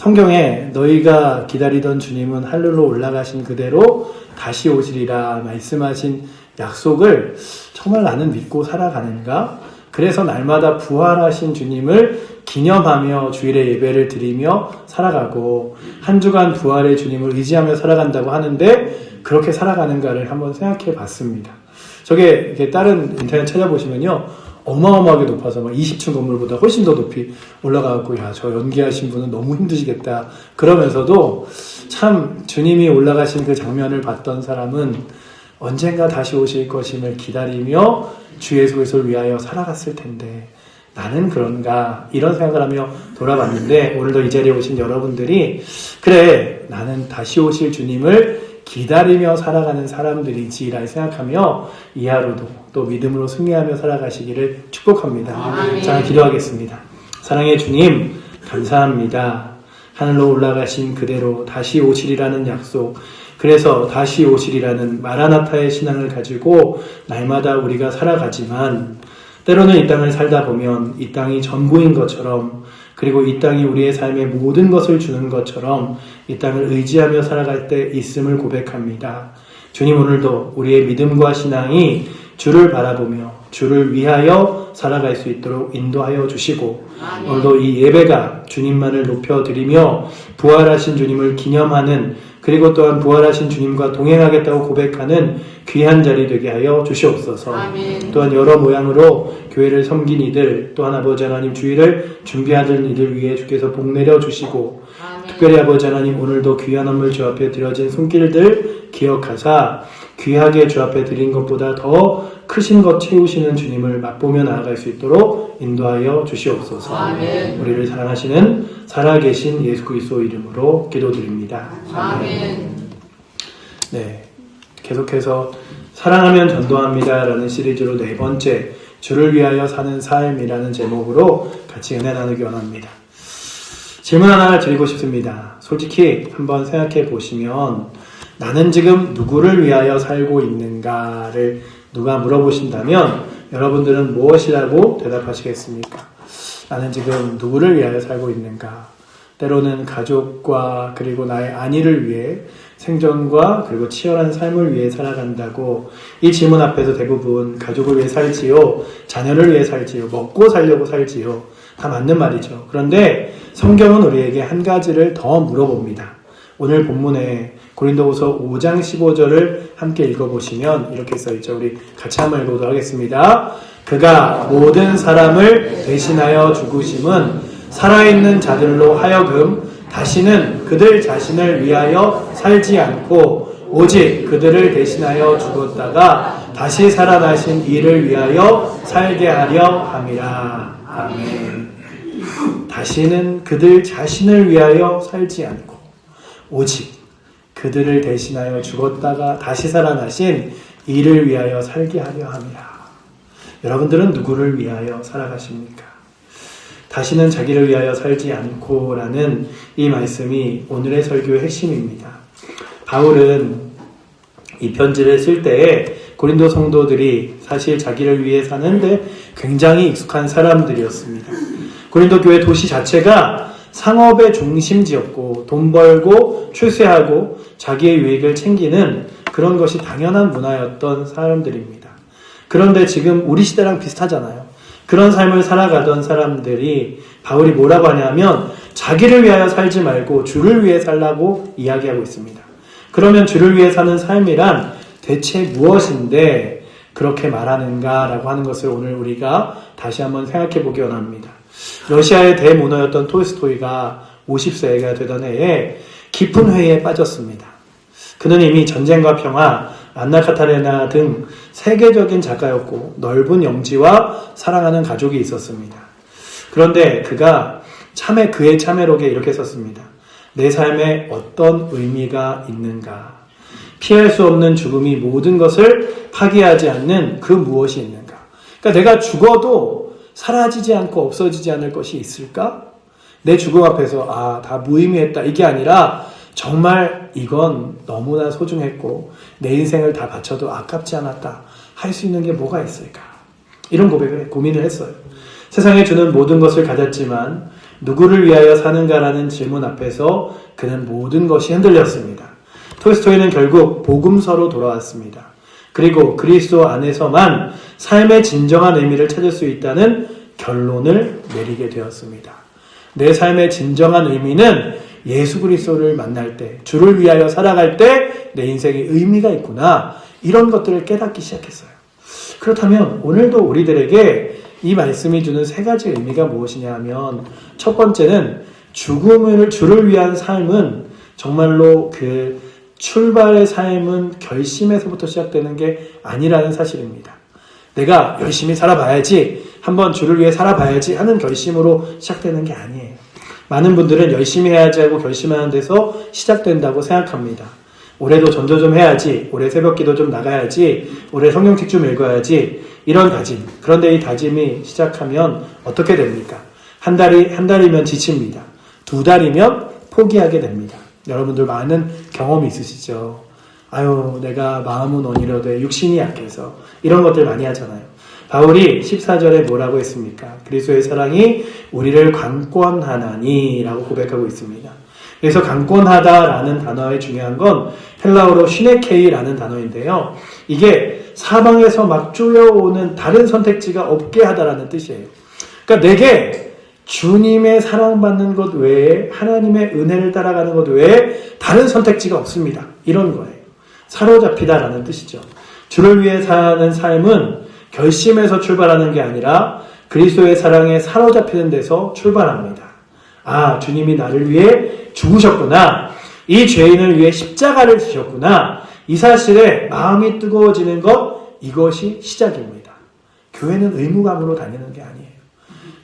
성경에 너희가 기다리던 주님은 하늘로 올라가신 그대로 다시 오시리라 말씀하신 약속을 정말 나는 믿고 살아가는가? 그래서 날마다 부활하신 주님을 기념하며 주일에 예배를 드리며 살아가고 한 주간 부활의 주님을 의지하며 살아간다고 하는데 그렇게 살아가는가를 한번 생각해 봤습니다. 저게 이렇게 다른 인터넷 찾아보시면요. 어마어마하게 높아서 막 20층 건물보다 훨씬 더 높이 올라가고 야, 저 연기하신 분은 너무 힘드시겠다. 그러면서도 참 주님이 올라가신 그 장면을 봤던 사람은 언젠가 다시 오실 것임을 기다리며 주 예수 그리스도를 위하여 살아갔을 텐데 나는 그런가 이런 생각을 하며 돌아봤는데 오늘도 이 자리에 오신 여러분들이 그래 나는 다시 오실 주님을 기다리며 살아가는 사람들이지라고 생각하며 이 하루도 또 믿음으로 승리하며 살아가시기를 축복합니다. 아멘. 자, 기도하겠습니다. 사랑의 주님 감사합니다. 하늘로 올라가신 그대로 다시 오시리라는 약속, 그래서 다시 오시리라는 마라나타의 신앙을 가지고 날마다 우리가 살아가지만 때로는 이 땅을 살다 보면 이 땅이 전부인 것처럼 그리고 이 땅이 우리의 삶에 모든 것을 주는 것처럼 이 땅을 의지하며 살아갈 때 있음을 고백합니다. 주님 오늘도 우리의 믿음과 신앙이 주를 바라보며 주를 위하여 살아갈 수 있도록 인도하여 주시고 아멘. 오늘도 이 예배가 주님만을 높여드리며 부활하신 주님을 기념하는 그리고 또한 부활하신 주님과 동행하겠다고 고백하는 귀한 자리 되게 하여 주시옵소서. 아멘. 또한 여러 모양으로 교회를 섬긴 이들 또한 아버지 하나님 주일을 준비하는 이들 위해 주께서 복 내려 주시고 아멘. 특별히 아버지 하나님 오늘도 귀한 헌물 주 앞에 드려진 손길들 기억하사 귀하게 주 앞에 드린 것보다 더 크신 것 채우시는 주님을 맛보며 나아갈 수 있도록 인도하여 주시옵소서. 아멘. 우리를 사랑하시는 살아계신 예수 그리스도 이름으로 기도드립니다. 아멘. 네, 계속해서 사랑하면 전도합니다라는 시리즈로 네 번째 주를 위하여 사는 삶이라는 제목으로 같이 은혜 나누기 원합니다. 질문 하나 드리고 싶습니다. 솔직히 한번 생각해 보시면 나는 지금 누구를 위하여 살고 있는가를 누가 물어보신다면 여러분들은 무엇이라고 대답하시겠습니까? 나는 지금 누구를 위하여 살고 있는가? 때로는 가족과 그리고 나의 안위를 위해 생존과 그리고 치열한 삶을 위해 살아간다고 이 질문 앞에서 대부분 가족을 위해 살지요, 자녀를 위해 살지요, 먹고 살려고 살지요. 다 맞는 말이죠. 그런데 성경은 우리에게 한 가지를 더 물어봅니다. 오늘 본문에 고린도후서 5장 15절을 함께 읽어보시면 이렇게 써있죠. 우리 같이 한번 읽어보도록 하겠습니다. 그가 모든 사람을 대신하여 죽으심은 살아있는 자들로 하여금 다시는 그들 자신을 위하여 살지 않고 오직 그들을 대신하여 죽었다가 다시 살아나신 이를 위하여 살게 하려 함이라. 아멘. 다시는 그들 자신을 위하여 살지 않고 오직 그들을 대신하여 죽었다가 다시 살아나신 이를 위하여 살게 하려 함이라. 여러분들은 누구를 위하여 살아가십니까? 다시는 자기를 위하여 살지 않고 라는 이 말씀이 오늘의 설교의 핵심입니다. 바울은 이 편지를 쓸 때에 고린도 성도들이 사실 자기를 위해 사는데 굉장히 익숙한 사람들이었습니다. 고린도 교회 도시 자체가 상업의 중심지였고 돈 벌고 출세하고 자기의 유익을 챙기는 그런 것이 당연한 문화였던 사람들입니다. 그런데 지금 우리 시대랑 비슷하잖아요. 그런 삶을 살아가던 사람들이 바울이 뭐라고 하냐면 자기를 위하여 살지 말고 주를 위해 살라고 이야기하고 있습니다. 그러면 주를 위해 사는 삶이란 대체 무엇인데 그렇게 말하는가라고 하는 것을 오늘 우리가 다시 한번 생각해 보기 원합니다. 러시아의 대문호였던 톨스토이가 50세가 되던 해에 깊은 회의에 빠졌습니다. 그는 이미 전쟁과 평화, 안나 카타레나 등 세계적인 작가였고 넓은 영지와 사랑하는 가족이 있었습니다. 그런데 그가 그의 참회록에 이렇게 썼습니다. 내 삶에 어떤 의미가 있는가? 피할 수 없는 죽음이 모든 것을 파괴하지 않는 그 무엇이 있는가? 그러니까 내가 죽어도 사라지지 않고 없어지지 않을 것이 있을까? 내 죽음 앞에서 다 무의미했다 이게 아니라 정말 이건 너무나 소중했고 내 인생을 다 바쳐도 아깝지 않았다 할 수 있는 게 뭐가 있을까? 이런 고민을 했어요. 세상에 주는 모든 것을 가졌지만 누구를 위하여 사는가라는 질문 앞에서 그는 모든 것이 흔들렸습니다. 톨스토이는 결국 복음서로 돌아왔습니다. 그리고 그리스도 안에서만 삶의 진정한 의미를 찾을 수 있다는 결론을 내리게 되었습니다. 내 삶의 진정한 의미는 예수 그리스도를 만날 때, 주를 위하여 살아갈 때 내 인생에 의미가 있구나. 이런 것들을 깨닫기 시작했어요. 그렇다면 오늘도 우리들에게 이 말씀이 주는 세 가지 의미가 무엇이냐 하면, 첫 번째는 주를 위한 삶은 정말로 그 출발의 삶은 결심에서부터 시작되는 게 아니라는 사실입니다. 내가 열심히 살아봐야지, 한번 주를 위해 살아봐야지 하는 결심으로 시작되는 게 아니에요. 많은 분들은 열심히 해야지 하고 결심하는 데서 시작된다고 생각합니다. 올해도 전도 좀 해야지, 올해 새벽기도 좀 나가야지, 올해 성경책 좀 읽어야지, 이런 다짐. 그런데 이 다짐이 시작하면 어떻게 됩니까? 한 달이면 지칩니다. 2달이면 포기하게 됩니다. 여러분들 많은 경험이 있으시죠? 아유, 내가 마음은 온이로되 육신이 약해서, 이런 것들 많이 하잖아요. 바울이 14절에 뭐라고 했습니까? 그리스도의 사랑이 우리를 강권하나니 라고 고백하고 있습니다. 그래서 강권하다라는 단어의 중요한 건 헬라어로 시네케이라는 단어인데요. 이게 사방에서 막 쪼여오는 다른 선택지가 없게 하다라는 뜻이에요. 그러니까 내게 주님의 사랑받는 것 외에, 하나님의 은혜를 따라가는 것 외에 다른 선택지가 없습니다. 이런 거예요. 사로잡히다라는 뜻이죠. 주를 위해 사는 삶은 결심에서 출발하는 게 아니라 그리스도의 사랑에 사로잡히는 데서 출발합니다. 아, 주님이 나를 위해 죽으셨구나. 이 죄인을 위해 십자가를 지셨구나. 이 사실에 마음이 뜨거워지는 것, 이것이 시작입니다. 교회는 의무감으로 다니는 게 아니에요.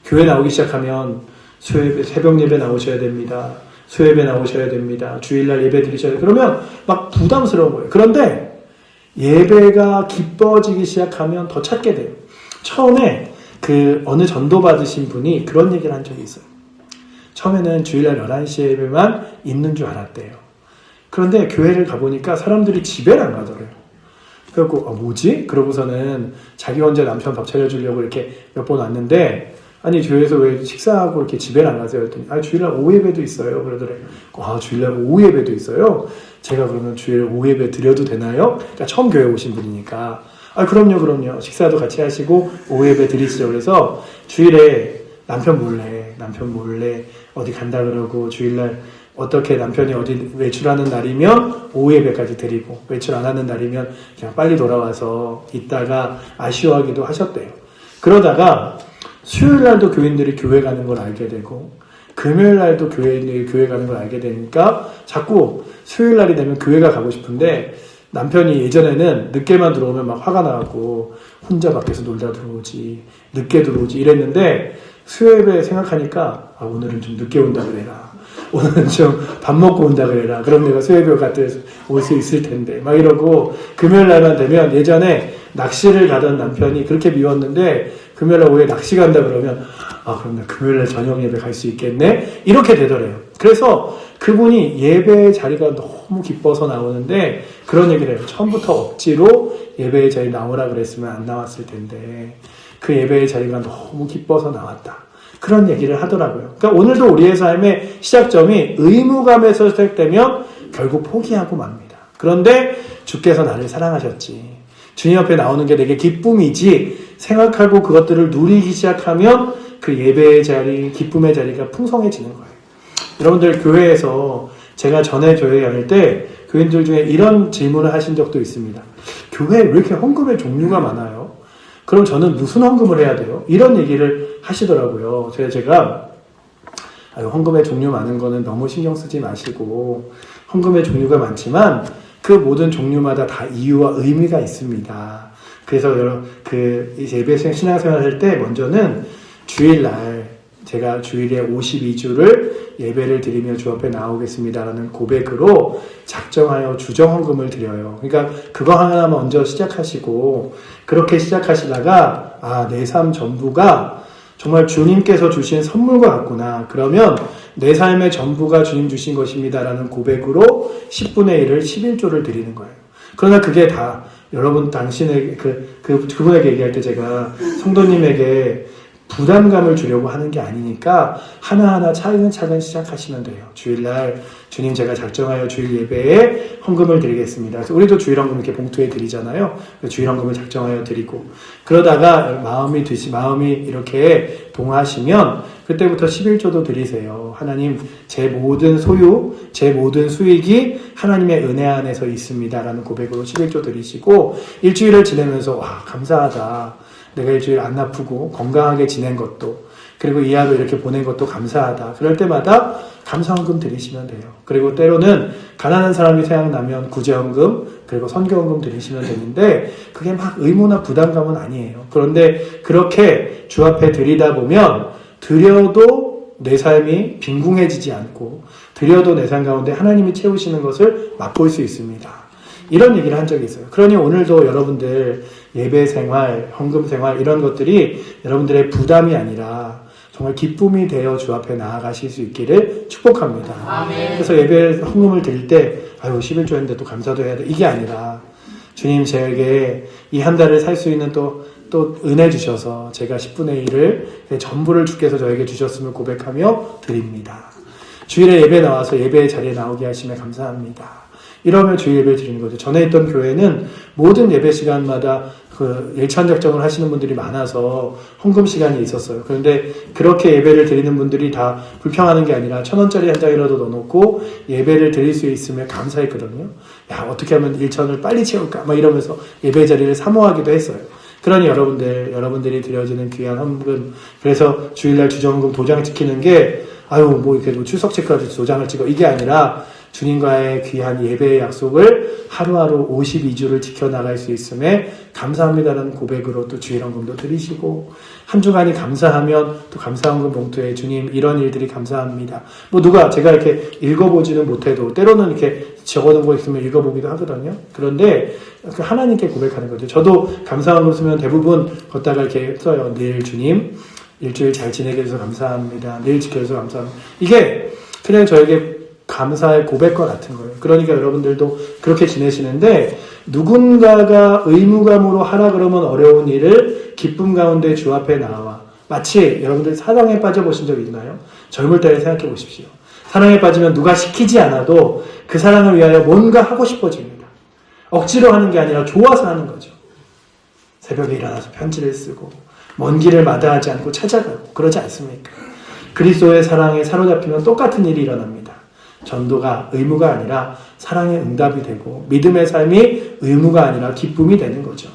교회 나오기 시작하면 수요예배, 새벽 예배 나오셔야 됩니다. 수요예배 나오셔야 됩니다. 주일날 예배 드리셔야 돼요. 그러면 막 부담스러운 거예요. 그런데 예배가 기뻐지기 시작하면 더 찾게 돼요. 처음에 어느 전도 받으신 분이 그런 얘기를 한 적이 있어요. 처음에는 주일날 11시 예배만 있는 줄 알았대요. 그런데 교회를 가보니까 사람들이 집에를 안 가더래요. 그래갖고 뭐지? 그러고서는 자기 혼자 남편 밥 차려주려고 이렇게 몇 번 왔는데, 아니 교회에서 왜 식사하고 이렇게 집에를 안 가세요? 했더니 주일날 오후 예배도 있어요. 그러더래요. 주일날 오후 예배도 있어요? 제가 그러면 주일 오후 예배 드려도 되나요? 그러니까 처음 교회 오신 분이니까 그럼요. 식사도 같이 하시고 오후 예배 드리시죠. 그래서 주일에 남편 몰래 어디 간다 그러고, 주일날 어떻게 남편이 어디 외출하는 날이면 오후 예배까지 드리고, 외출 안 하는 날이면 그냥 빨리 돌아와서 있다가 아쉬워하기도 하셨대요. 그러다가 수요일 날도 교인들이 교회 가는 걸 알게 되고, 금요일 날도 교인들이 교회 가는 걸 알게 되니까 자꾸 수요일 날이 되면 교회가 가고 싶은데, 남편이 예전에는 늦게만 들어오면 막 화가 나고 혼자 밖에서 놀다 들어오지, 늦게 들어오지 이랬는데, 수요예배 생각하니까 오늘은 좀 늦게 온다 그래라, 오늘은 좀 밥 먹고 온다 그래라, 그럼 내가 수요예배 갔다 올 수 있을 텐데 막 이러고, 금요일 날만 되면, 예전에 낚시를 가던 남편이 그렇게 미웠는데 금요일 날 오후에 낚시 간다 그러면 그럼 나 금요일 날 저녁 예배 갈 수 있겠네, 이렇게 되더래요. 그래서 그분이 예배의 자리가 너무 기뻐서 나오는데 그런 얘기를 해요. 처음부터 억지로 예배의 자리 나오라 그랬으면 안 나왔을 텐데 그 예배의 자리가 너무 기뻐서 나왔다, 그런 얘기를 하더라고요. 그러니까 오늘도 우리의 삶의 시작점이 의무감에서 시작되면 결국 포기하고 맙니다. 그런데 주께서 나를 사랑하셨지, 주님 앞에 나오는 게 내게 기쁨이지 생각하고 그것들을 누리기 시작하면 그 예배의 자리, 기쁨의 자리가 풍성해지는 거예요. 여러분들, 교회에서 제가 전에 교회 다닐 때 교인들 중에 이런 질문을 하신 적도 있습니다. 교회에 왜 이렇게 헌금의 종류가 많아요? 그럼 저는 무슨 헌금을 해야 돼요? 이런 얘기를 하시더라고요. 제가 헌금의 종류 많은 거는 너무 신경 쓰지 마시고, 헌금의 종류가 많지만 그 모든 종류마다 다 이유와 의미가 있습니다. 그래서 예배 신앙생활 할 때 먼저는 주일날 제가 주일에 52주를 예배를 드리며 주 앞에 나오겠습니다라는 고백으로 작정하여 주정헌금을 드려요. 그러니까 그거 하나 먼저 시작하시고, 그렇게 시작하시다가 내 삶 전부가 정말 주님께서 주신 선물과 같구나, 그러면 내 삶의 전부가 주님 주신 것입니다라는 고백으로 10분의 1을 11조를 드리는 거예요. 그러나 그게 다 여러분 당신에게 그분에게 얘기할 때 제가 성도님에게 부담감을 주려고 하는 게 아니니까 하나하나 차근차근 시작하시면 돼요. 주일날 주님 제가 작정하여 주일 예배에 헌금을 드리겠습니다. 그래서 우리도 주일 헌금 이렇게 봉투에 드리잖아요. 주일 헌금을 작정하여 드리고 그러다가 마음이 이렇게 동하시면 그때부터 11조도 드리세요. 하나님 제 모든 소유, 제 모든 수익이 하나님의 은혜 안에서 있습니다. 라는 고백으로 11조 드리시고 일주일을 지내면서 와 감사하다. 내가 일주일 안 아프고 건강하게 지낸 것도 그리고 이 하루 이렇게 보낸 것도 감사하다. 그럴 때마다 감사헌금 드리시면 돼요. 그리고 때로는 가난한 사람이 생각나면 구제헌금 그리고 선교헌금 드리시면 되는데 그게 막 의무나 부담감은 아니에요. 그런데 그렇게 주 앞에 드리다 보면 드려도 내 삶이 빈궁해지지 않고 드려도 내 삶 가운데 하나님이 채우시는 것을 맛볼 수 있습니다. 이런 얘기를 한 적이 있어요. 그러니 오늘도 여러분들 예배 생활, 헌금 생활 이런 것들이 여러분들의 부담이 아니라 정말 기쁨이 되어 주 앞에 나아가실 수 있기를 축복합니다. 아멘. 그래서 예배 헌금을 드릴 때 11조 했는데 또 감사도 해야 돼. 이게 아니라 주님 제게 이 한 달을 살 수 있는 또 은혜 주셔서 제가 10분의 1을 전부를 주께서 저에게 주셨음을 고백하며 드립니다. 주일에 예배 나와서 예배의 자리에 나오게 하시면 감사합니다. 이러면 주일 예배를 드리는 거죠. 전에 있던 교회는 모든 예배 시간마다 그 일천 작정을 하시는 분들이 많아서 헌금 시간이 있었어요. 그런데 그렇게 예배를 드리는 분들이 다 불평하는 게 아니라 1,000원짜리 한 장이라도 넣어놓고 예배를 드릴 수 있으면 감사했거든요. 야 어떻게 하면 1,000을 빨리 채울까 막 이러면서 예배 자리를 사모하기도 했어요. 그러니 여러분들이 드려지는 귀한 헌금 그래서 주일날 주정헌금 도장 찍히는 게 이렇게 출석 체크하듯이 도장을 찍어 이게 아니라 주님과의 귀한 예배의 약속을 하루하루 52주를 지켜나갈 수 있음에 감사합니다라는 고백으로 또 주일헌금도 드리시고 한 주간이 감사하면 또 감사헌금 봉투에 주님 이런 일들이 감사합니다. 제가 이렇게 읽어보지는 못해도 때로는 이렇게 적어놓은 거 있으면 읽어보기도 하거든요. 그런데 하나님께 고백하는 거죠. 저도 감사헌금 쓰면 대부분 걷다가 이렇게 써요. 늘 주님 일주일 잘 지내게 해줘서 감사합니다. 늘 지켜줘서 감사합니다. 이게 그냥 저에게 감사의 고백과 같은 거예요. 그러니까 여러분들도 그렇게 지내시는데 누군가가 의무감으로 하라 그러면 어려운 일을 기쁨 가운데 주 앞에 나와 마치 여러분들 사랑에 빠져보신 적 있나요? 젊을 때 생각해 보십시오. 사랑에 빠지면 누가 시키지 않아도 그 사랑을 위하여 뭔가 하고 싶어집니다. 억지로 하는 게 아니라 좋아서 하는 거죠. 새벽에 일어나서 편지를 쓰고 먼 길을 마다하지 않고 찾아가고 그러지 않습니까? 그리스도의 사랑에 사로잡히면 똑같은 일이 일어납니다. 전도가 의무가 아니라 사랑의 응답이 되고 믿음의 삶이 의무가 아니라 기쁨이 되는 거죠.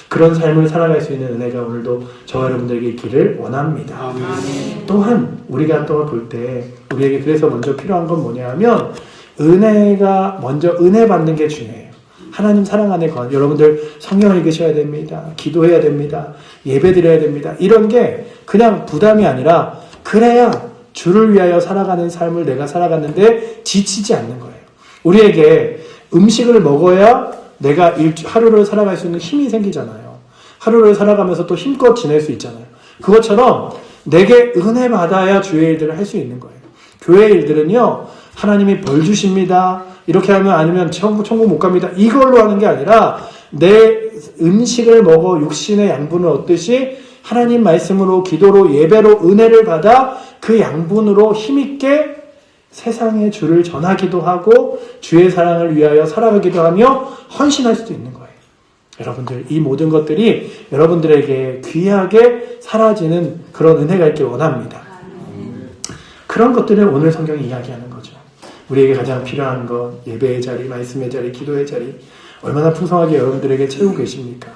그런 삶을 살아갈 수 있는 은혜가 오늘도 저와 여러분들에게 있기를 원합니다. 아멘. 또한 우리가 또 볼 때 우리에게 그래서 먼저 필요한 건 뭐냐 하면 은혜가 먼저 은혜 받는 게 중요해요. 하나님 사랑 안에 여러분들 성경을 읽으셔야 됩니다. 기도해야 됩니다. 예배 드려야 됩니다. 이런 게 그냥 부담이 아니라 그래야 주를 위하여 살아가는 삶을 내가 살아갔는데 지치지 않는 거예요. 우리에게 음식을 먹어야 내가 하루를 살아갈 수 있는 힘이 생기잖아요. 하루를 살아가면서 또 힘껏 지낼 수 있잖아요. 그것처럼 내게 은혜 받아야 주의 일들을 할 수 있는 거예요. 교회 일들은요. 하나님이 벌 주십니다. 이렇게 하면 아니면 천국 못 갑니다. 이걸로 하는 게 아니라 내 음식을 먹어 육신의 양분을 얻듯이 하나님 말씀으로 기도로 예배로 은혜를 받아 그 양분으로 힘있게 세상의 주를 전하기도 하고 주의 사랑을 위하여 살아가기도 하며 헌신할 수도 있는 거예요. 여러분들 이 모든 것들이 여러분들에게 귀하게 사라지는 그런 은혜가 있길 원합니다. 그런 것들을 오늘 성경이 이야기하는 거죠. 우리에게 가장 필요한 건 예배의 자리, 말씀의 자리, 기도의 자리 얼마나 풍성하게 여러분들에게 채우고 계십니까?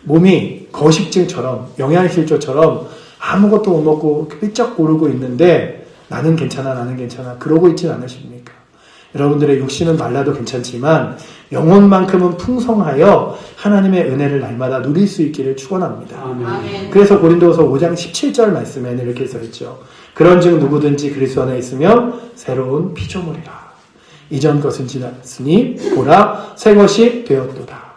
몸이 거식증처럼 영양실조처럼 아무것도 못 먹고 삐쩍 고르고 있는데 나는 괜찮아 그러고 있진 않으십니까? 여러분들의 육신은 말라도 괜찮지만 영혼만큼은 풍성하여 하나님의 은혜를 날마다 누릴 수 있기를 축원합니다. 아멘. 그래서 고린도서 5장 17절 말씀에는 이렇게 써있죠. 그런즉 누구든지 그리스도 안에 있으면 새로운 피조물이라. 이전 것은 지났으니 보라 새 것이 되었도다.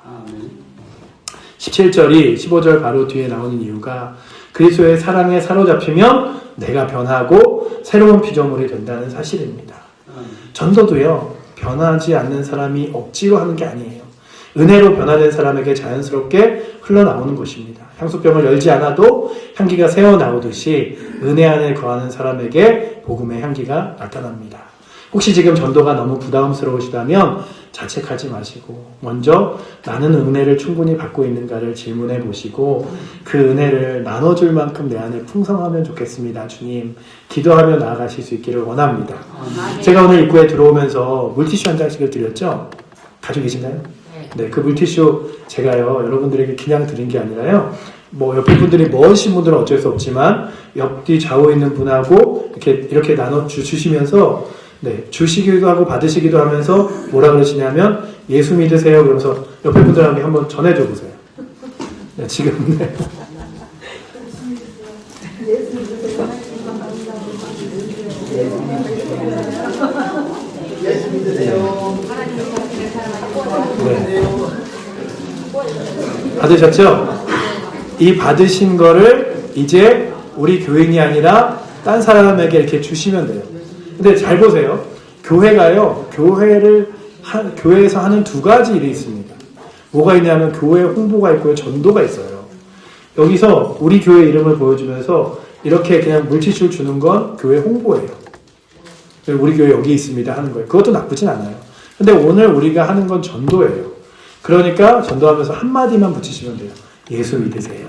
17절이 15절 바로 뒤에 나오는 이유가 그리스도의 사랑에 사로잡히면 내가 변하고 새로운 피조물이 된다는 사실입니다. 전도도요. 변하지 않는 사람이 억지로 하는 게 아니에요. 은혜로 변화된 사람에게 자연스럽게 흘러나오는 것입니다. 향수병을 열지 않아도 향기가 새어나오듯이 은혜 안에 거하는 사람에게 복음의 향기가 나타납니다. 혹시 지금 전도가 너무 부담스러우시다면 자책하지 마시고 먼저 나는 은혜를 충분히 받고 있는가를 질문해 보시고 그 은혜를 나눠줄 만큼 내 안에 풍성하면 좋겠습니다. 주님, 기도하며 나아가실 수 있기를 원합니다. 제가 오늘 입구에 들어오면서 물티슈 한 장씩을 드렸죠? 가지고 계신가요? 네, 그 물티슈 제가요 여러분들에게 그냥 드린 게 아니라요 뭐 옆에 분들이 멋있는 분들은 어쩔 수 없지만 옆뒤 좌우에 있는 분하고 이렇게 나눠 주시면서 네, 주시기도 하고 받으시기도 하면서 뭐라 그러시냐면 예수 믿으세요 그러면서 옆에 분들에게 한번 전해줘 보세요. 네, 지금 네. 예수 믿으세요. 네. 받으셨죠? 이 받으신 거를 이제 우리 교인이 아니라 딴 사람에게 이렇게 주시면 돼요. 근데 잘 보세요. 교회가요, 교회에서 하는 두 가지 일이 있습니다. 뭐가 있냐면 교회 홍보가 있고요, 전도가 있어요. 여기서 우리 교회 이름을 보여주면서 이렇게 그냥 물티슈를 주는 건 교회 홍보예요. 우리 교회 여기 있습니다 하는 거예요. 그것도 나쁘진 않아요. 근데 오늘 우리가 하는 건 전도예요. 그러니까 전도하면서 한마디만 붙이시면 돼요. 예수 믿으세요.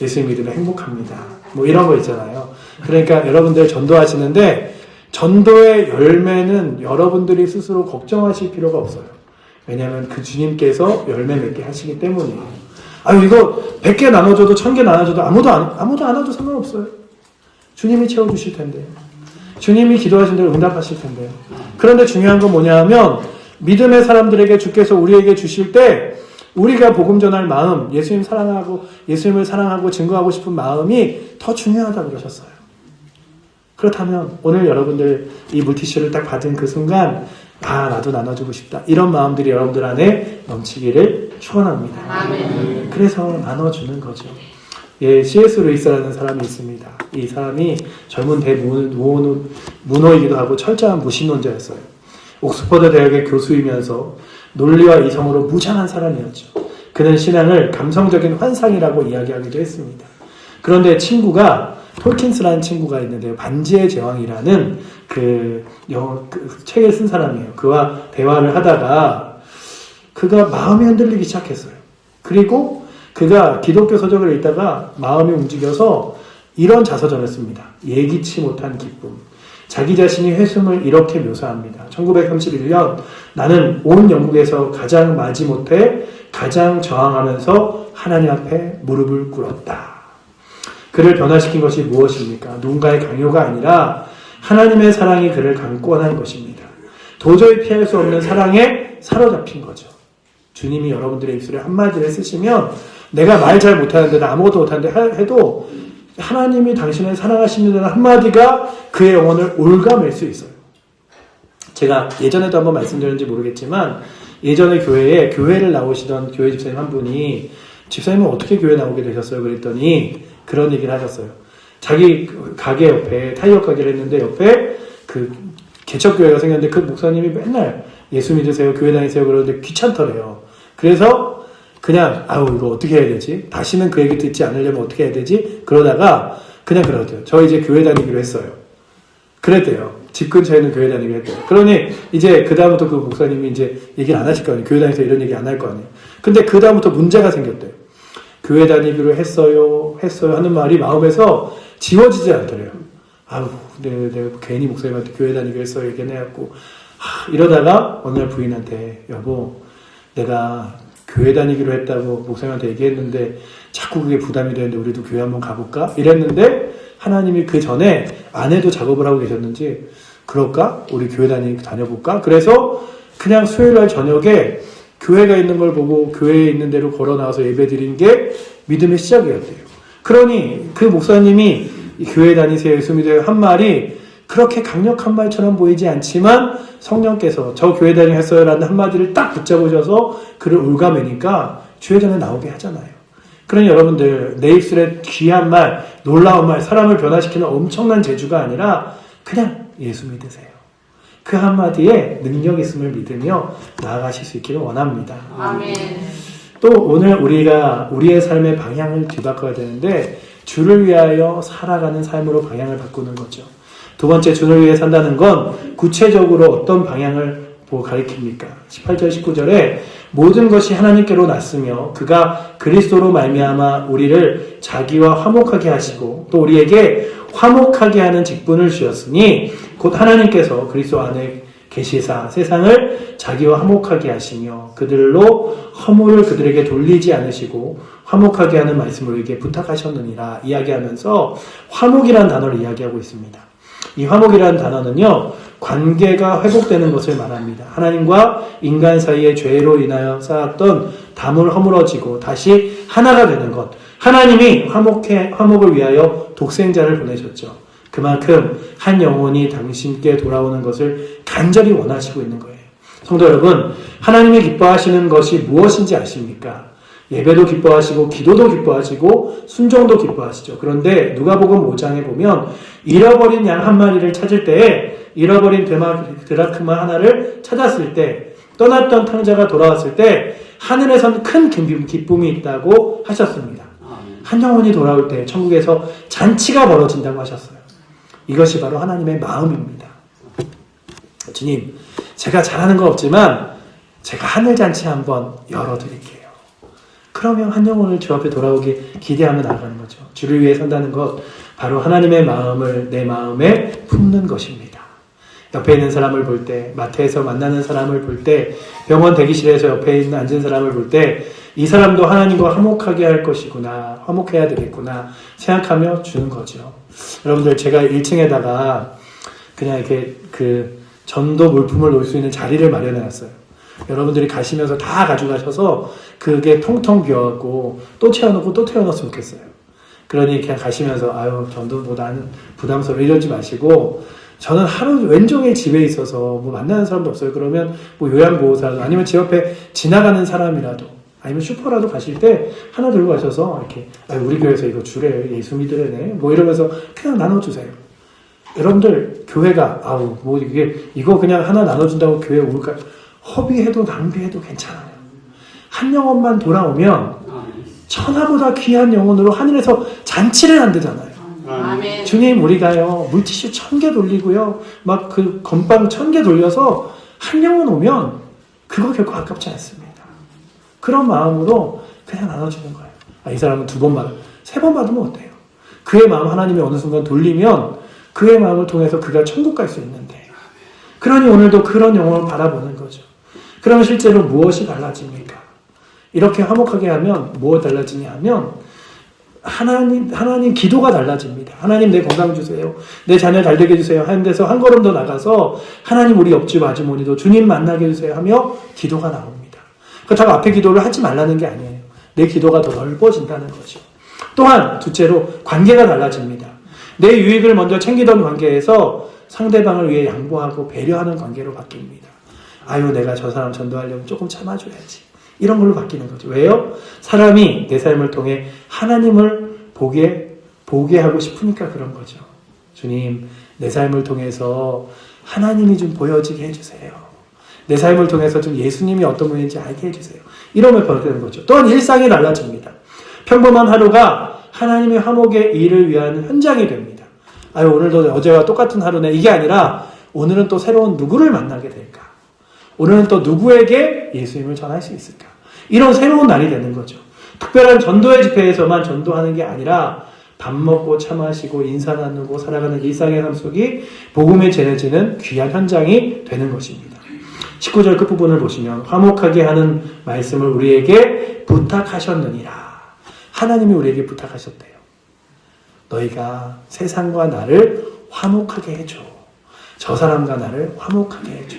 예수 믿으면 행복합니다. 뭐 이런 거 있잖아요. 그러니까 여러분들 전도하시는데 전도의 열매는 여러분들이 스스로 걱정하실 필요가 없어요. 왜냐하면 그 주님께서 열매 맺게 하시기 때문이에요. 아유 이거 100개 나눠줘도 1000개 나눠줘도 아무도 안 와도 상관없어요. 주님이 채워주실 텐데요. 주님이 기도하신 대로 응답하실 텐데요. 그런데 중요한 건 뭐냐 하면 믿음의 사람들에게 주께서 우리에게 주실 때 우리가 복음 전할 마음, 예수님을 사랑하고 증거하고 싶은 마음이 더 중요하다고 그러셨어요. 그렇다면 오늘 여러분들 이 물티슈를 딱 받은 그 순간 나도 나눠주고 싶다. 이런 마음들이 여러분들 안에 넘치기를 축원합니다. 아멘. 그래서 나눠주는 거죠. 예, C.S. 루이스라는 사람이 있습니다. 이 사람이 젊은 대문호이기도 하고 철저한 무신론자였어요. 옥스퍼드 대학의 교수이면서 논리와 이성으로 무장한 사람이었죠. 그는 신앙을 감성적인 환상이라고 이야기하기도 했습니다. 그런데 친구가 톨킨스라는 친구가 있는데요. 반지의 제왕이라는 그 책을 쓴 사람이에요. 그와 대화를 하다가 그가 마음이 흔들리기 시작했어요. 그리고 그가 기독교 서적을 읽다가 마음이 움직여서 이런 자서전을 씁니다. 예기치 못한 기쁨. 자기 자신이 회심을 이렇게 묘사합니다. 1931년 나는 온 영국에서 가장 마지못해 가장 저항하면서 하나님 앞에 무릎을 꿇었다. 그를 변화시킨 것이 무엇입니까? 누군가의 강요가 아니라 하나님의 사랑이 그를 강권한 것입니다. 도저히 피할 수 없는 사랑에 사로잡힌 거죠. 주님이 여러분들의 입술에 한마디를 쓰시면 내가 말 잘 못하는데 나 아무것도 못하는데 해도 하나님이 당신을 사랑하신다는 한마디가 그의 영혼을 올가맬 수 있어요. 제가 예전에도 한번 말씀드렸는지 모르겠지만 예전에 교회를 나오시던 교회 집사님 한 분이 집사님은 어떻게 교회 나오게 되셨어요? 그랬더니 그런 얘기를 하셨어요. 자기 가게 옆에 타이어 가게를 했는데 옆에 그 개척교회가 생겼는데 그 목사님이 맨날 예수 믿으세요, 교회 다니세요 그러는데 귀찮더래요. 그래서 그냥 이거 어떻게 해야 되지? 다시는 그 얘기 듣지 않으려면 어떻게 해야 되지? 그러다가 그냥 그러대요. 저 이제 교회 다니기로 했어요. 그랬대요. 집 근처에 있는 교회 다니기로 했대요. 그러니 이제 그 다음부터 그 목사님이 이제 얘기를 안 하실 거 아니에요. 교회 다니면서 이런 얘기 안 할 거 아니에요. 근데 그 다음부터 문제가 생겼대요. 교회 다니기로 했어요 하는 말이 마음에서 지워지지 않더래요. 내가 괜히 목사님한테 교회 다니기로 했어요 얘기해갖고 이러다가 어느 날 부인한테 여보 내가 교회 다니기로 했다고 목사님한테 얘기했는데 자꾸 그게 부담이 되는데 우리도 교회 한번 가볼까? 이랬는데 하나님이 그 전에 아내도 작업을 하고 계셨는지 그럴까? 우리 교회 다녀볼까? 그래서 그냥 수요일날 저녁에 교회가 있는 걸 보고 교회에 있는 대로 걸어 나와서 예배 드린 게 믿음의 시작이었대요. 그러니 그 목사님이 교회 다니세요, 예수 믿어요 한 말이 그렇게 강력한 말처럼 보이지 않지만 성령께서 저 교회 다니겠어요 라는 한마디를 딱 붙잡으셔서 그를 올가매니까 주회전에 나오게 하잖아요. 그러니 여러분들 내 입술에 귀한 말, 놀라운 말, 사람을 변화시키는 엄청난 재주가 아니라 그냥 예수 믿으세요. 그 한마디에 능력 있음을 믿으며 나아가실 수 있기를 원합니다. 아멘. 또 오늘 우리가 우리의 삶의 방향을 뒤바꿔야 되는데 주를 위하여 살아가는 삶으로 방향을 바꾸는 거죠. 두 번째, 주를 위해 산다는 건 구체적으로 어떤 방향을 가리킵니까? 18절 19절에 모든 것이 하나님께로 났으며 그가 그리스도로 말미암아 우리를 자기와 화목하게 하시고 또 우리에게 화목하게 하는 직분을 주셨으니 곧 하나님께서 그리스도 안에 계시사 세상을 자기와 화목하게 하시며 그들로 허물을 그들에게 돌리지 않으시고 화목하게 하는 말씀을 우리에게 부탁하셨느니라 이야기하면서 화목이라는 단어를 이야기하고 있습니다. 이 화목이라는 단어는요, 관계가 회복되는 것을 말합니다. 하나님과 인간 사이의 죄로 인하여 쌓았던 담을 허물어지고 다시 하나가 되는 것. 하나님이 화목을 위하여 독생자를 보내셨죠. 그만큼 한 영혼이 당신께 돌아오는 것을 간절히 원하시고 있는 거예요. 성도 여러분, 하나님이 기뻐하시는 것이 무엇인지 아십니까? 예배도 기뻐하시고 기도도 기뻐하시고 순종도 기뻐하시죠. 그런데 누가복음 5장에 보면 잃어버린 양 한 마리를 찾을 때에 잃어버린 드라크마 하나를 찾았을 때 떠났던 탕자가 돌아왔을 때 하늘에선 큰 기쁨이 있다고 하셨습니다. 한 영혼이 돌아올 때 천국에서 잔치가 벌어진다고 하셨어요. 이것이 바로 하나님의 마음입니다. 주님, 제가 잘하는 건 없지만 제가 하늘잔치 한번 열어드릴게요. 그러면 한 영혼을 주 앞에 돌아오게 기대하며 나아가는 거죠. 주를 위해 산다는 것, 바로 하나님의 마음을 내 마음에 품는 것입니다. 옆에 있는 사람을 볼 때, 마트에서 만나는 사람을 볼 때, 병원 대기실에서 옆에 있는 앉은 사람을 볼 때, 이 사람도 하나님과 화목하게 할 것이구나, 화목해야 되겠구나 생각하며 주는 거죠. 여러분들, 제가 1층에다가 그냥 이렇게 전도 물품을 놓을 수 있는 자리를 마련해 놨어요. 여러분들이 가시면서 다 가져가셔서 그게 텅텅 비어갖고 또 채워놓고 또 태워놨으면 좋겠어요. 그러니 그냥 가시면서 아유 전도보다는 부담스러워 이러지 마시고, 저는 하루 왼종일 집에 있어서 뭐 만나는 사람도 없어요. 그러면 뭐 요양보호사 아니면 집 옆에 지나가는 사람이라도 아니면 슈퍼라도 가실 때 하나 들고 가셔서 이렇게 우리 교회에서 이거 주래, 예수 믿으래네 뭐 이러면서 그냥 나눠주세요. 여러분들, 교회가 뭐 이거 그냥 하나 나눠준다고 교회 올까? 허비해도 낭비해도 괜찮아요. 한 영혼만 돌아오면 천하보다 귀한 영혼으로 하늘에서 잔치를 한대잖아요. 아멘. 주님, 우리가요 물티슈 1000개 돌리고요 막 그 건빵 1000개 돌려서 한 영혼 오면 그거 결코 아깝지 않습니다. 그런 마음으로 그냥 나눠주는 거예요. 이 사람은 2번 받아, 3번 받으면 어때요? 그의 마음 하나님이 어느 순간 돌리면 그의 마음을 통해서 그가 천국 갈 수 있는데, 그러니 오늘도 그런 영혼을 바라보는 거죠. 그러면 실제로 무엇이 달라집니까? 이렇게 화목하게 하면 무엇 달라지냐 하면 하나님 기도가 달라집니다. 하나님 내 건강 주세요. 내 자녀 잘 되게 해주세요. 하는 데서 한 걸음 더 나가서 하나님 우리 옆집 아주머니도 주님 만나게 해주세요 하며 기도가 나옵니다. 그렇다고 앞에 기도를 하지 말라는 게 아니에요. 내 기도가 더 넓어진다는 거죠. 또한 둘째로 관계가 달라집니다. 내 유익을 먼저 챙기던 관계에서 상대방을 위해 양보하고 배려하는 관계로 바뀝니다. 내가 저 사람 전도하려면 조금 참아줘야지. 이런 걸로 바뀌는 거죠. 왜요? 사람이 내 삶을 통해 하나님을 보게 하고 싶으니까 그런 거죠. 주님, 내 삶을 통해서 하나님이 좀 보여지게 해주세요. 내 삶을 통해서 좀 예수님이 어떤 분인지 알게 해주세요. 이러면 변화되는 거죠. 또한 일상이 달라집니다. 평범한 하루가 하나님의 화목의 일을 위한 현장이 됩니다. 오늘도 어제와 똑같은 하루네. 이게 아니라 오늘은 또 새로운 누구를 만나게 될까? 오늘은 또 누구에게 예수님을 전할 수 있을까? 이런 새로운 날이 되는 거죠. 특별한 전도의 집회에서만 전도하는 게 아니라 밥 먹고 차 마시고 인사 나누고 살아가는 일상의 삶 속이 복음이 전해지는 귀한 현장이 되는 것입니다. 19절 끝부분을 보시면 화목하게 하는 말씀을 우리에게 부탁하셨느니라. 하나님이 우리에게 부탁하셨대요. 너희가 세상과 나를 화목하게 해줘. 저 사람과 나를 화목하게 해줘.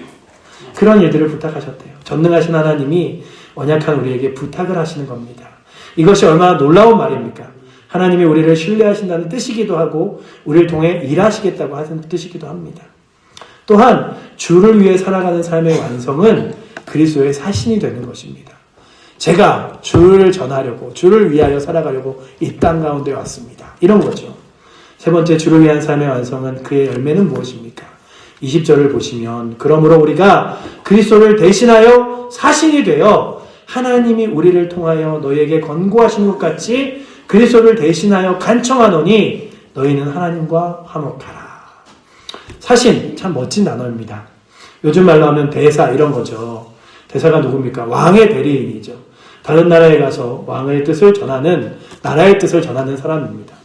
그런 일들을 부탁하셨대요. 전능하신 하나님이 언약한 우리에게 부탁을 하시는 겁니다. 이것이 얼마나 놀라운 말입니까? 하나님이 우리를 신뢰하신다는 뜻이기도 하고 우리를 통해 일하시겠다고 하는 뜻이기도 합니다. 또한 주를 위해 살아가는 삶의 완성은 그리스도의 사신이 되는 것입니다. 제가 주를 전하려고, 주를 위하여 살아가려고 이 땅 가운데 왔습니다. 이런 거죠. 세 번째, 주를 위한 삶의 완성은 그의 열매는 무엇입니까? 20절을 보시면 그러므로 우리가 그리스도를 대신하여 사신이 되어 하나님이 우리를 통하여 너희에게 권고하신 것 같이 그리스도를 대신하여 간청하노니 너희는 하나님과 화목하라. 사신, 참 멋진 단어입니다. 요즘 말로 하면 대사 이런 거죠. 대사가 누굽니까? 왕의 대리인이죠. 다른 나라에 가서 왕의 뜻을 전하는, 나라의 뜻을 전하는 사람입니다.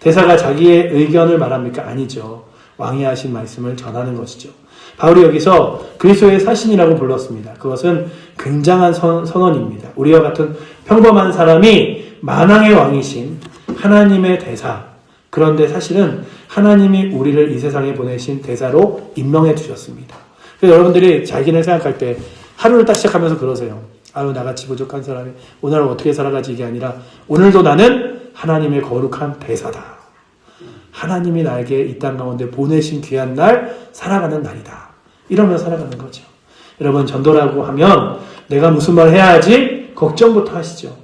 대사가 자기의 의견을 말합니까? 아니죠. 왕이 하신 말씀을 전하는 것이죠. 바울이 여기서 그리스도의 사신이라고 불렀습니다. 그것은 굉장한 선언입니다. 우리와 같은 평범한 사람이 만왕의 왕이신 하나님의 대사, 그런데 사실은 하나님이 우리를 이 세상에 보내신 대사로 임명해 주셨습니다. 그래서 여러분들이 자기를 생각할 때 하루를 딱 시작하면서 그러세요. 아유, 나같이 부족한 사람이 오늘 어떻게 살아가지, 이게 아니라 오늘도 나는 하나님의 거룩한 대사다. 하나님이 나에게 이 땅 가운데 보내신 귀한 날 살아가는 날이다. 이러면서 살아가는 거죠. 여러분, 전도라고 하면 내가 무슨 말 해야 하지? 걱정부터 하시죠.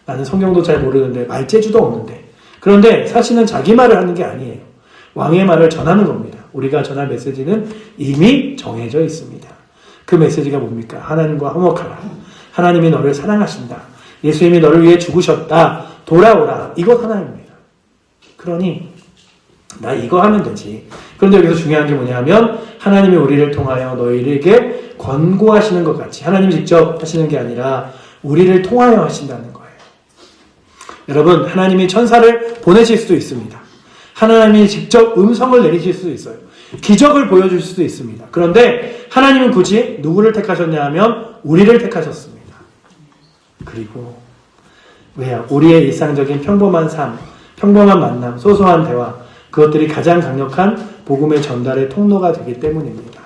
나는 성경도 잘 모르는데 말재주도 없는데. 그런데 사실은 자기 말을 하는 게 아니에요. 왕의 말을 전하는 겁니다. 우리가 전할 메시지는 이미 정해져 있습니다. 그 메시지가 뭡니까? 하나님과 화목하라. 하나님이 너를 사랑하신다. 예수님이 너를 위해 죽으셨다. 돌아오라. 이것 하나입니다. 그러니 나 이거 하면 되지. 그런데 여기서 중요한 게 뭐냐면 하나님이 우리를 통하여 너희에게 권고하시는 것 같이, 하나님이 직접 하시는 게 아니라 우리를 통하여 하신다는 거예요. 여러분, 하나님이 천사를 보내실 수도 있습니다. 하나님이 직접 음성을 내리실 수도 있어요. 기적을 보여줄 수도 있습니다. 그런데 하나님은 굳이 누구를 택하셨냐 하면 우리를 택하셨습니다. 그리고 왜요? 우리의 일상적인 평범한 삶, 평범한 만남, 소소한 대화, 그것들이 가장 강력한 복음의 전달의 통로가 되기 때문입니다.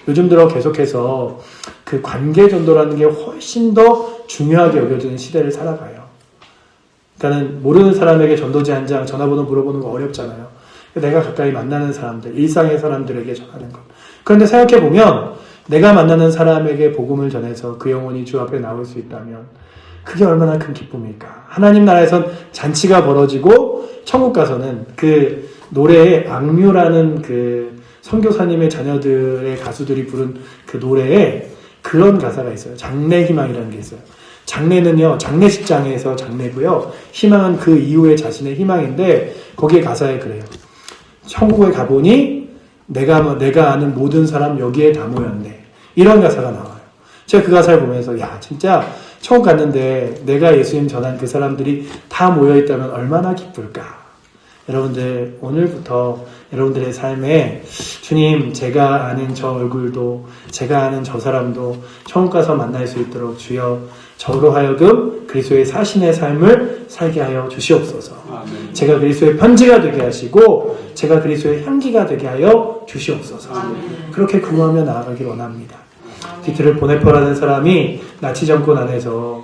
요즘 들어 계속해서 그 관계 전도라는 게 훨씬 더 중요하게 여겨지는 시대를 살아가요. 그러니까는 모르는 사람에게 전도지 한 장 전화번호 물어보는 거 어렵잖아요. 내가 가까이 만나는 사람들, 일상의 사람들에게 전하는 것. 그런데 생각해보면 내가 만나는 사람에게 복음을 전해서 그 영혼이 주 앞에 나올 수 있다면 그게 얼마나 큰 기쁨일까. 하나님 나라에선 잔치가 벌어지고 천국 가서는 그 노래에 악뮤라는 그 선교사님의 자녀들의 가수들이 부른 그 노래에 그런 가사가 있어요. 장래희망이라는 게 있어요. 장래는요, 장례식장에서 장래고요. 희망은 그 이후의 자신의 희망인데 거기에 가사에 그래요. 천국에 가보니 내가 아는 모든 사람 여기에 다 모였네. 이런 가사가 나와요. 제가 그 가사를 보면서 야, 진짜 천국 갔는데 내가 예수님 전한 그 사람들이 다 모여있다면 얼마나 기쁠까. 여러분들, 오늘부터 여러분들의 삶에 주님, 제가 아는 저 얼굴도, 제가 아는 저 사람도 천국 가서 만날 수 있도록 주여 저로 하여금 그리스도의 사신의 삶을 살게 하여 주시옵소서. 아멘. 제가 그리스도의 편지가 되게 하시고 제가 그리스도의 향기가 되게 하여 주시옵소서. 아멘. 그렇게 구하며 나아가길 원합니다. 디트를 보네퍼라는 사람이 나치 정권 안에서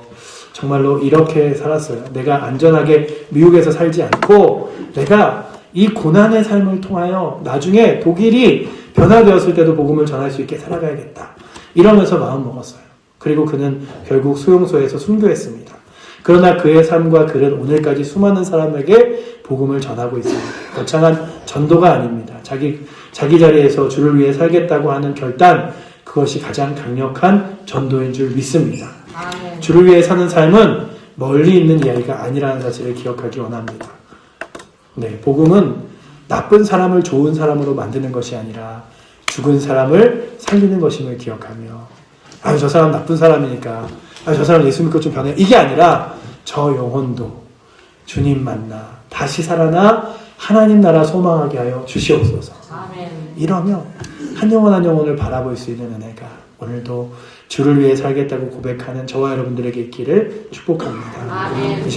정말로 이렇게 살았어요. 내가 안전하게 미국에서 살지 않고 내가 이 고난의 삶을 통하여 나중에 독일이 변화되었을 때도 복음을 전할 수 있게 살아가야겠다. 이러면서 마음 먹었어요. 그리고 그는 결국 수용소에서 순교했습니다. 그러나 그의 삶과 글은 오늘까지 수많은 사람에게 복음을 전하고 있습니다. 거창한 전도가 아닙니다. 자기 자리에서 주를 위해 살겠다고 하는 결단, 그것이 가장 강력한 전도인 줄 믿습니다. 아멘. 주를 위해 사는 삶은 멀리 있는 이야기가 아니라는 사실을 기억하기 원합니다. 네, 복음은 나쁜 사람을 좋은 사람으로 만드는 것이 아니라 죽은 사람을 살리는 것임을 기억하며, 아유, 저 사람 나쁜 사람이니까, 아유, 저 사람 예수 믿고 좀 변해. 이게 아니라 저 영혼도 주님 만나 다시 살아나 하나님 나라 소망하게 하여 주시옵소서. 아멘. 이러면 한 영혼 한 영혼을 바라볼 수 있는 은혜가 오늘도 주를 위해 살겠다고 고백하는 저와 여러분들에게 있기를 축복합니다. 아멘.